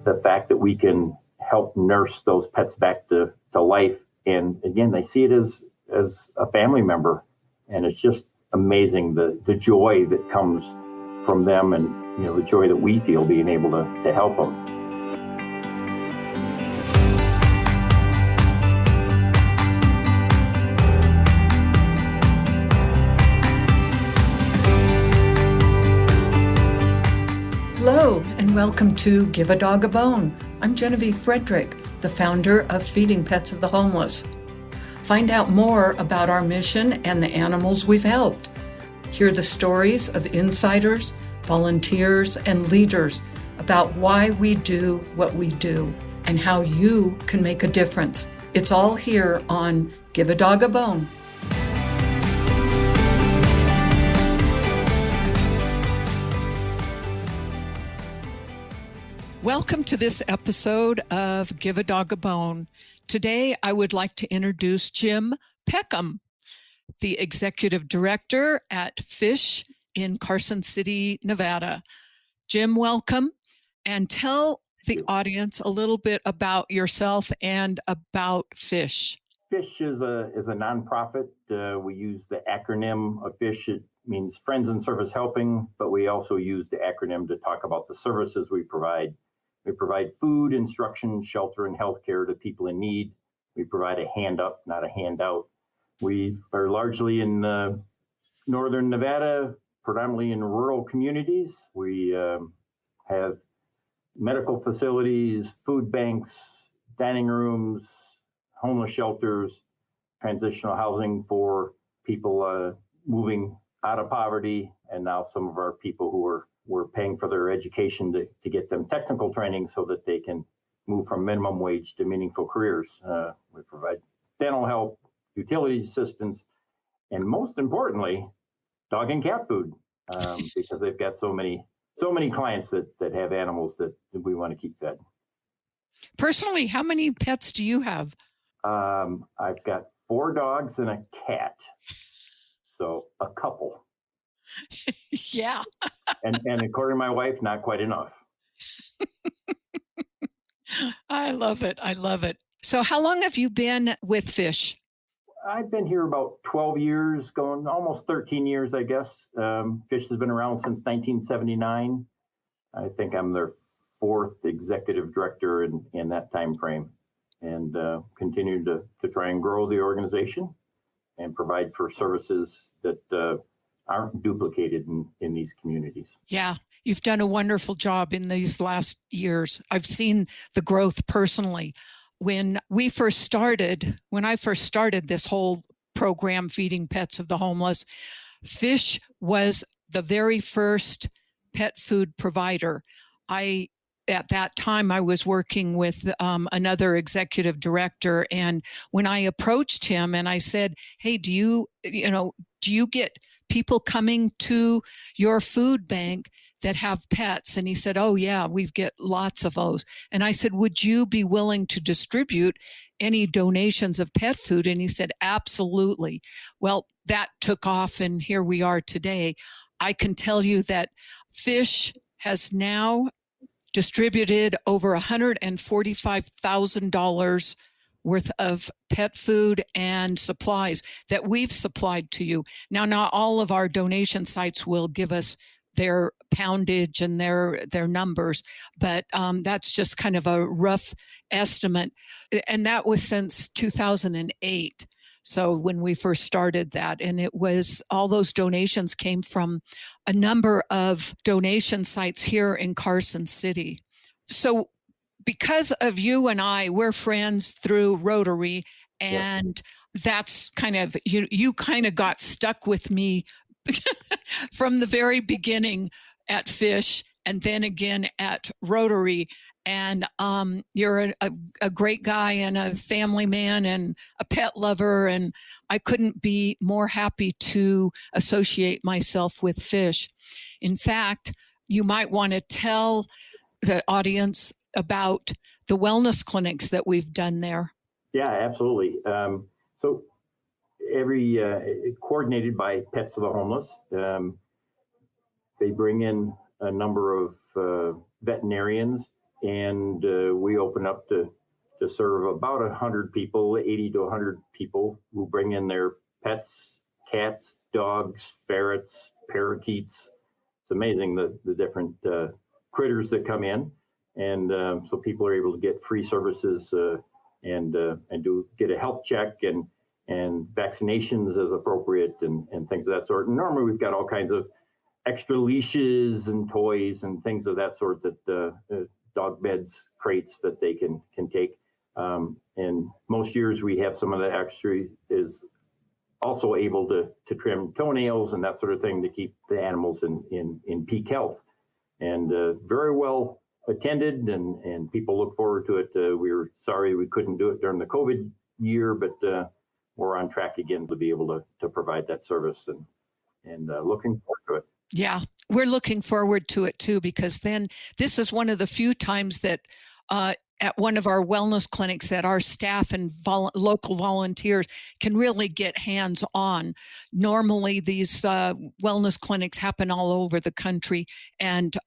the fact that we can help nurse those pets back to life. And again, they see it as a family member. And it's just amazing the joy that comes from them, and the joy that we feel being able to help them. Hello, and welcome to Give a Dog a Bone. I'm Genevieve Frederick, the founder of Feeding Pets of the Homeless. Find out more about our mission and the animals we've helped. Hear the stories of insiders, volunteers, and leaders about why we do what we do and how you can make a difference. It's all here on Give a Dog a Bone. Welcome to this episode of Give a Dog a Bone. Today, I would like to introduce Jim Peckham, the Executive Director at F.I.S.H in Carson City, Nevada. Jim, welcome, and tell the audience a little bit about yourself and about F.I.S.H. F.I.S.H is a nonprofit. We use the acronym of F.I.S.H. It means Friends in Service Helping, but we also use the acronym to talk about the services we provide. We provide food, instruction, shelter, and healthcare to people in need. We provide a hand up, not a handout. We are largely in northern Nevada, predominantly in rural communities. We have medical facilities, food banks, dining rooms, homeless shelters, transitional housing for people moving out of poverty, and now some of our people who we're paying for their education to get them technical training so that they can move from minimum wage to meaningful careers. We provide dental help, utility assistance, and most importantly, dog and cat food, because they've got so many clients that have animals that we want to keep fed. Personally, how many pets do you have? I've got 4 dogs and a cat, so a couple. Yeah. and according to my wife, not quite enough. I love it. I love it. So how long have you been with F.I.S.H? I've been here about 12 years, going almost 13 years, I guess. F.I.S.H has been around since 1979. I think I'm their 4th executive director in that time frame, and continue to try and grow the organization and provide for services that aren't duplicated in these communities. Yeah, you've done a wonderful job in these last years. I've seen the growth personally. When I first started this whole program, Feeding Pets of the Homeless, F.I.S.H was the very first pet food provider. At that time, I was working with another executive director, and when I approached him and I said, "Hey, do you get people coming to your food bank that have pets?" And he said, "Oh yeah, we get lots of those." And I said, "Would you be willing to distribute any donations of pet food?" And he said, "Absolutely." Well, that took off, and here we are today. I can tell you that F.I.S.H has now distributed over $145,000 worth of pet food and supplies that we've supplied to you. Now, not all of our donation sites will give us their poundage and their numbers, but that's just kind of a rough estimate. And that was since 2008. So when we first started that, and it was all those donations came from a number of donation sites here in Carson City. So because of you and I, we're friends through Rotary, and that's kind of, you kind of got stuck with me from the very beginning at F.I.S.H and then again at Rotary. And you're a great guy and a family man and a pet lover, and I couldn't be more happy to associate myself with F.I.S.H. In fact, you might want to tell the audience about the wellness clinics that we've done there. Yeah, absolutely. So coordinated by Pets of the Homeless, they bring in a number of veterinarians and we open up to serve about 100 people, 80 to 100 people who bring in their pets, cats, dogs, ferrets, parakeets. It's amazing the different critters that come in, and so people are able to get free services and get a health check and vaccinations as appropriate and things of that sort. And normally we've got all kinds of extra leashes and toys and things of that sort that dog beds, crates that they can take. And most years we have some of the extra is also able to trim toenails and that sort of thing to keep the animals in peak health. And very well attended, and people look forward to it. We were sorry we couldn't do it during the COVID year, but we're on track again to be able to provide that service, and looking forward to it. Yeah, we're looking forward to it too, because then this is one of the few times that at one of our wellness clinics that our staff and local volunteers can really get hands-on. Normally, these wellness clinics happen all over the country, and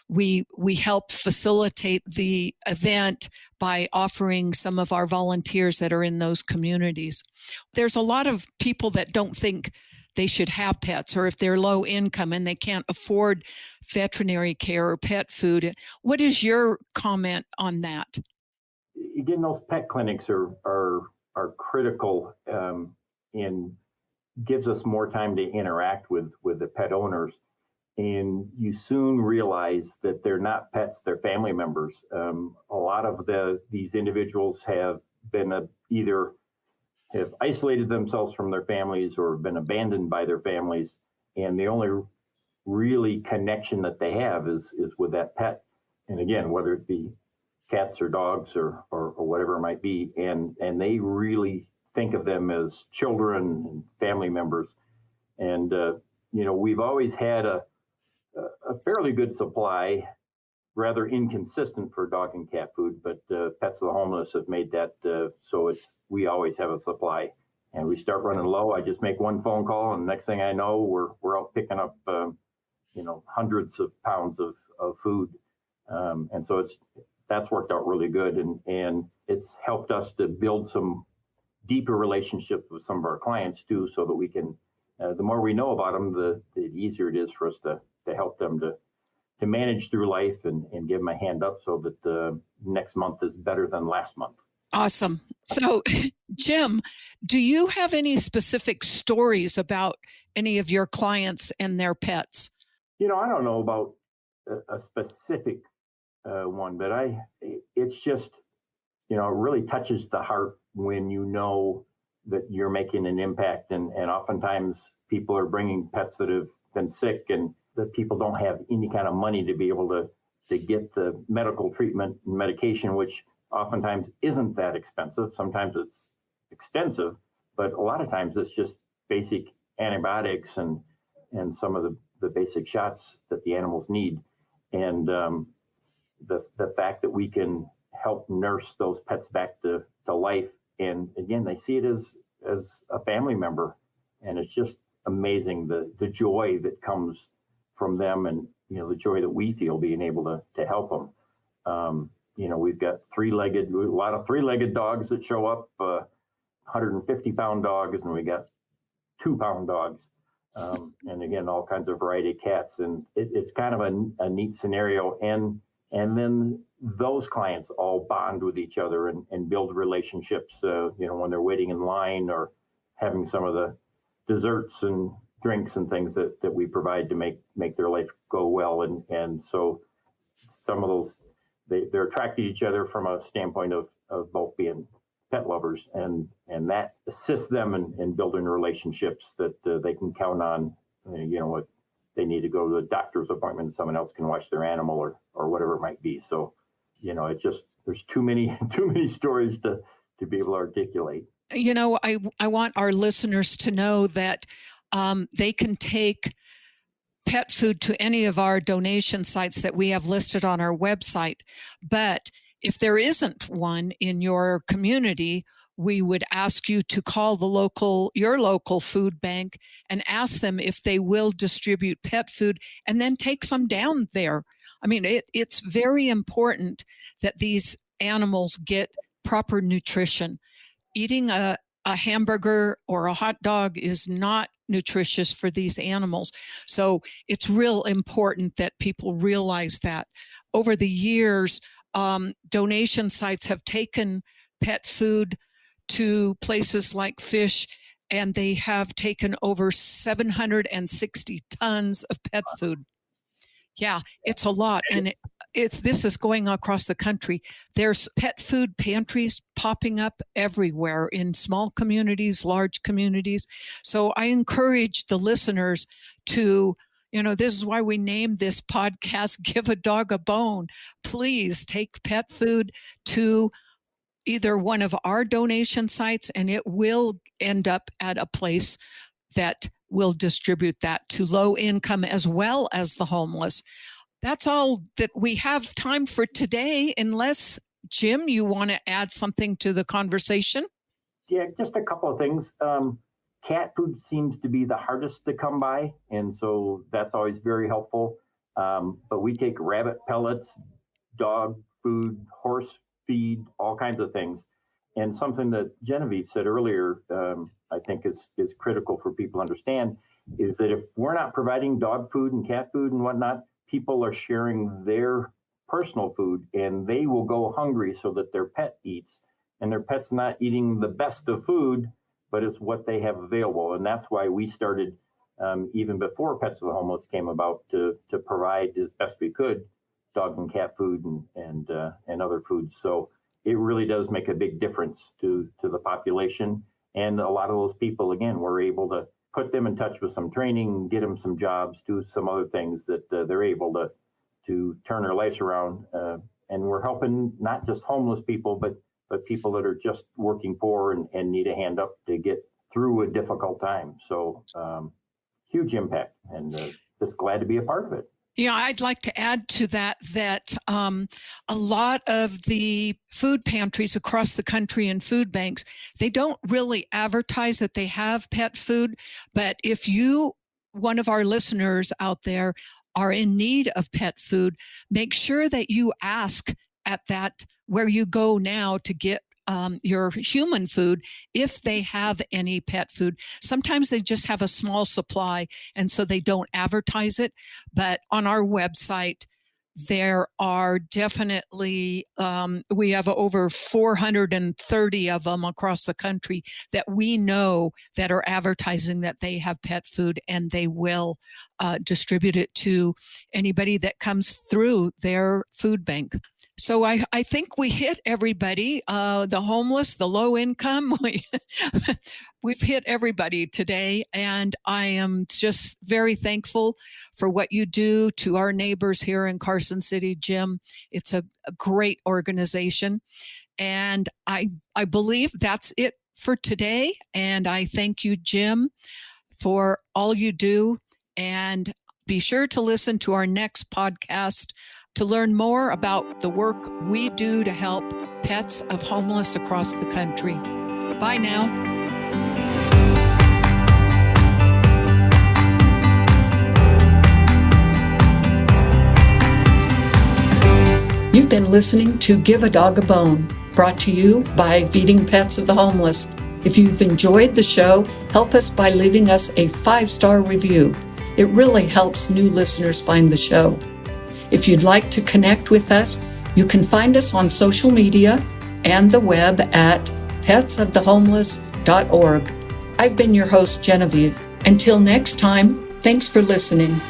we help facilitate the event by offering some of our volunteers that are in those communities. There's a lot of people that don't think they should have pets, or if they're low income and they can't afford veterinary care or pet food. What is your comment on that? Again, those pet clinics are critical and gives us more time to interact with the pet owners. And you soon realize that they're not pets, they're family members. A lot of these individuals have been either have isolated themselves from their families or been abandoned by their families. And the only really connection that they have is with that pet. And again, whether it be cats or dogs or whatever it might be. And they really think of them as children and family members. And, we've always had a fairly good supply, rather inconsistent for dog and cat food, but Pets of the Homeless have made that so we always have a supply. And we start running low, I just make one phone call, and next thing I know, we're out picking up hundreds of pounds of food. And so that's worked out really good, and it's helped us to build some deeper relationships with some of our clients too, so that we can the more we know about them, the easier it is for us to help them to manage through life and give them a hand up so that next month is better than last month. Awesome. So, Jim, do you have any specific stories about any of your clients and their pets? I don't know about a specific one, but it's just, it really touches the heart when you know that you're making an impact. And oftentimes people are bringing pets that have been sick and that people don't have any kind of money to be able to get the medical treatment and medication, which oftentimes isn't that expensive. Sometimes it's extensive, but a lot of times it's just basic antibiotics and some of the basic shots that the animals need. And the fact that we can help nurse those pets back to life. And again, they see it as a family member. And it's just amazing the joy that comes from them, and the joy that we feel being able to help them. We've got a lot of three-legged dogs that show up, 150-pound dogs, and we got 2-pound dogs, and again, all kinds of variety of cats. And it's kind of a neat scenario. And then those clients all bond with each other and build relationships. When they're waiting in line or having some of the desserts and drinks and things that we provide to make their life go well. And so some of those, they're attracted to each other from a standpoint of both being pet lovers, and that assists them in building relationships that they can count on. If they need to go to a doctor's appointment, someone else can watch their animal or whatever it might be. So, it's just, there's too many stories to be able to articulate. I want our listeners to know that they can take pet food to any of our donation sites that we have listed on our website. But if there isn't one in your community, we would ask you to call your local food bank and ask them if they will distribute pet food, and then take some down there. I mean, it's very important that these animals get proper nutrition. Eating a hamburger or a hot dog is not nutritious for these animals. So it's real important that people realize that. Over the years, donation sites have taken pet food to places like F.I.S.H, and they have taken over 760 tons of pet food. Yeah, it's a lot. And this is going across the country. There's pet food pantries popping up everywhere in small communities, large communities. So I encourage the listeners to, this is why we named this podcast, Give a Dog a Bone. Please take pet food to either one of our donation sites, and it will end up at a place that will distribute that to low income as well as the homeless. That's all that we have time for today, unless, Jim, you want to add something to the conversation? Yeah, just a couple of things. Cat food seems to be the hardest to come by, and so that's always very helpful. But we take rabbit pellets, dog food, horse feed, all kinds of things. And something that Genevieve said earlier, I think is critical for people to understand, is that if we're not providing dog food and cat food and whatnot, people are sharing their personal food, and they will go hungry so that their pet eats. And their pet's not eating the best of food, but it's what they have available. And that's why we started, even before Pets of the Homeless came about, to provide as best we could dog and cat food and other foods. So it really does make a big difference to the population. And a lot of those people, again, we're able to put them in touch with some training, get them some jobs, do some other things that they're able to turn their lives around. And we're helping not just homeless people, but people that are just working poor and need a hand up to get through a difficult time. So huge impact, and just glad to be a part of it. Yeah, I'd like to add to that a lot of the food pantries across the country and food banks, they don't really advertise that they have pet food. But if one of our listeners out there, are in need of pet food, make sure that you ask at that where you go now to get your human food, if they have any pet food. Sometimes they just have a small supply, and so they don't advertise it. But on our website, there are definitely, we have over 430 of them across the country that we know that are advertising that they have pet food, and they will distribute it to anybody that comes through their food bank. So I think we hit everybody, the homeless, the low income. We've hit everybody today, and I am just very thankful for what you do to our neighbors here in Carson City, Jim. It's a great organization, and I believe that's it for today. And I thank you, Jim, for all you do, and be sure to listen to our next podcast to learn more about the work we do to help pets of homeless across the country. Bye now. You've been listening to Give a Dog a Bone, brought to you by Feeding Pets of the Homeless. If you've enjoyed the show, help us by leaving us a 5-star review. It really helps new listeners find the show. If you'd like to connect with us, you can find us on social media and the web at petsofthehomeless.org. I've been your host, Genevieve. Until next time, thanks for listening.